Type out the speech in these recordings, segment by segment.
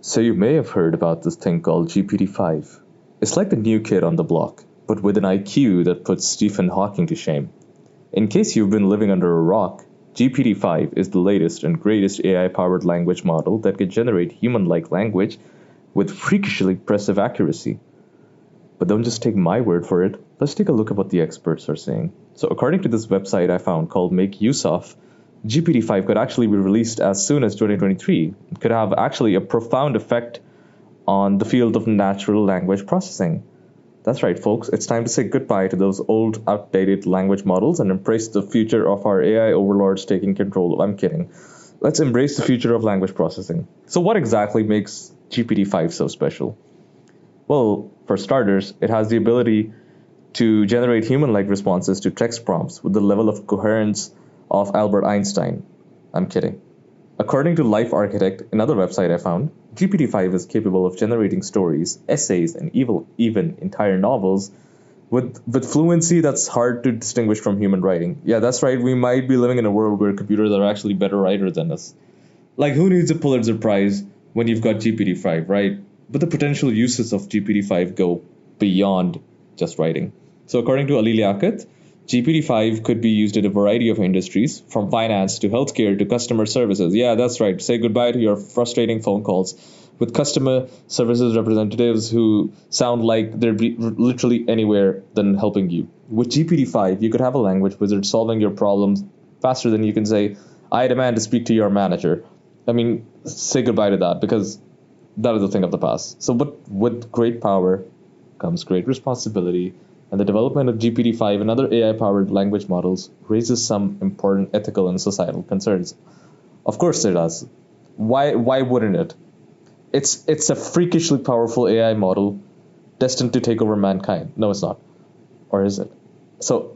So you may have heard about this thing called GPT-5. It's like the new kid on the block, but with an IQ that puts Stephen Hawking to shame. In case you've been living under a rock, GPT-5 is the latest and greatest AI-powered language model that can generate human-like language with freakishly impressive accuracy. But don't just take my word for it. Let's take a look at what the experts are saying. So according to this website I found called Make Use Of, GPT-5 could actually be released as soon as 2023. It could have actually a profound effect on the field of natural language processing. That's right, folks. It's time to say goodbye to those old, outdated language models and embrace the future of our AI overlords taking control. I'm kidding. Let's embrace the future of language processing. So what exactly makes GPT-5 so special? Well, for starters, it has the ability to generate human-like responses to text prompts with the level of coherence of Albert Einstein. I'm kidding. According to Life Architect, another website I found, GPT-5 is capable of generating stories, essays, and even entire novels with fluency that's hard to distinguish from human writing. Yeah, that's right, we might be living in a world where computers are actually better writers than us. Like, who needs a Pulitzer Prize when you've got GPT-5, right? But the potential uses of GPT-5 go beyond just writing. So according to Ali Liaquat, GPT-5 could be used in a variety of industries, from finance to healthcare to customer services. Yeah, that's right. Say goodbye to your frustrating phone calls with customer services representatives who sound like they're literally anywhere than helping you. With GPT-5, you could have a language wizard solving your problems faster than you can say, I demand to speak to your manager. I mean, say goodbye to that because that is a thing of the past. So, but with great power comes great responsibility, and the development of GPT-5 and other AI-powered language models raises some important ethical and societal concerns. Of course it does. Why wouldn't it? It's a freakishly powerful AI model destined to take over mankind. No, it's not. Or is it? So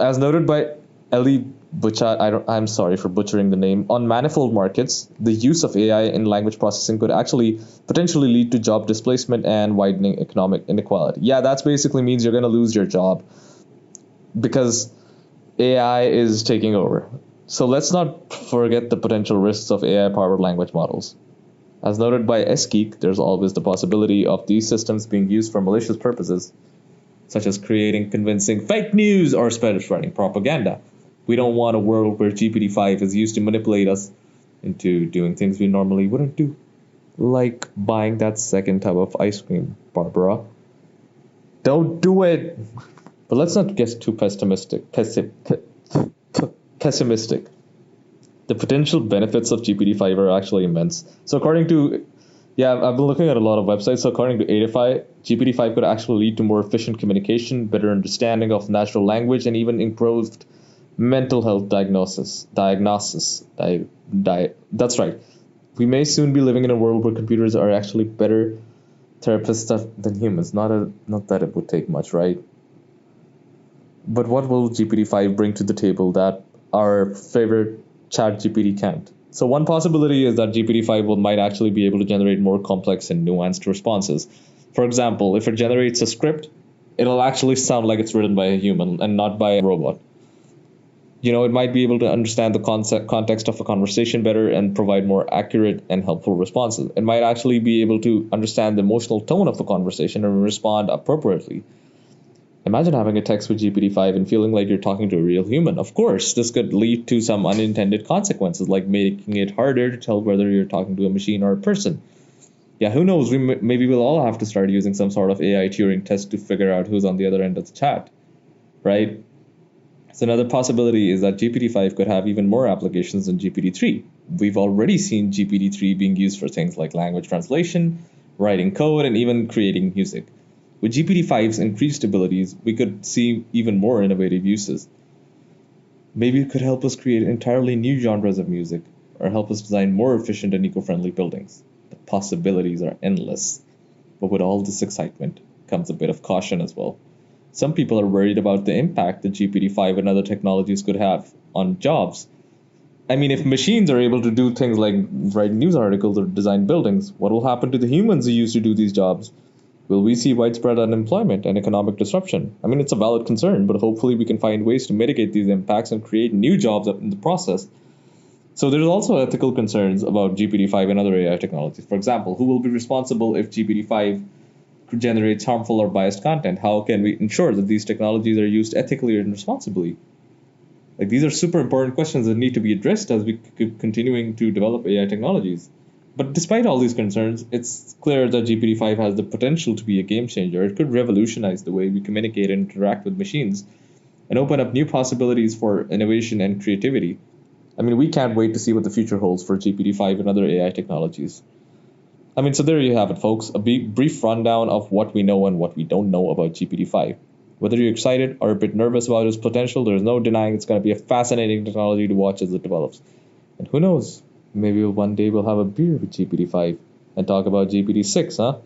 as noted by Eli Butcha, I'm sorry for butchering the name. On manifold markets, the use of AI in language processing could actually potentially lead to job displacement and widening economic inequality. Yeah, that basically means you're going to lose your job because AI is taking over. So let's not forget the potential risks of AI-powered language models. As noted by Eskeek, there's always the possibility of these systems being used for malicious purposes, such as creating convincing fake news or spreading propaganda. We don't want a world where GPT-5 is used to manipulate us into doing things we normally wouldn't do. Like buying that second tub of ice cream, Barbara. Don't do it! But let's not get too pessimistic. Pessimistic. The potential benefits of GPT-5 are actually immense. So according to, I've been looking at a lot of websites. So according to Edify, GPT-5 could actually lead to more efficient communication, better understanding of natural language, and even improved mental health diagnosis. That's right. We may soon be living in a world where computers are actually better therapists than humans. Not that it would take much, right? But what will GPT-5 bring to the table that our favorite ChatGPT can't? So one possibility is that GPT-5 might actually be able to generate more complex and nuanced responses. For example, if it generates a script, it'll actually sound like it's written by a human and not by a robot. It might be able to understand the context of a conversation better and provide more accurate and helpful responses. It might actually be able to understand the emotional tone of the conversation and respond appropriately. Imagine having a text with GPT-5 and feeling like you're talking to a real human. Of course, this could lead to some unintended consequences, like making it harder to tell whether you're talking to a machine or a person. Yeah, who knows? Maybe we'll all have to start using some sort of AI Turing test to figure out who's on the other end of the chat, right? So another possibility is that GPT-5 could have even more applications than GPT-3. We've already seen GPT-3 being used for things like language translation, writing code, and even creating music. With GPT-5's increased abilities, we could see even more innovative uses. Maybe it could help us create entirely new genres of music, or help us design more efficient and eco-friendly buildings. The possibilities are endless. But with all this excitement comes a bit of caution as well. Some people are worried about the impact that GPT-5 and other technologies could have on jobs. I mean, if machines are able to do things like write news articles or design buildings, what will happen to the humans who used to do these jobs? Will we see widespread unemployment and economic disruption? I mean, it's a valid concern, but hopefully we can find ways to mitigate these impacts and create new jobs in the process. So there's also ethical concerns about GPT-5 and other AI technologies. For example, who will be responsible if GPT-5 generates harmful or biased content? How can we ensure that these technologies are used ethically and responsibly? Like, these are super important questions that need to be addressed as we continuing to develop AI technologies. But despite all these concerns, it's clear that GPT-5 has the potential to be a game changer. It could revolutionize the way we communicate and interact with machines and open up new possibilities for innovation and creativity. I mean, we can't wait to see what the future holds for GPT-5 and other AI technologies. I mean, so there you have it, folks. A brief rundown of what we know and what we don't know about GPT-5. Whether you're excited or a bit nervous about its potential, there's no denying it's going to be a fascinating technology to watch as it develops. And who knows, maybe one day we'll have a beer with GPT-5 and talk about GPT-6, huh?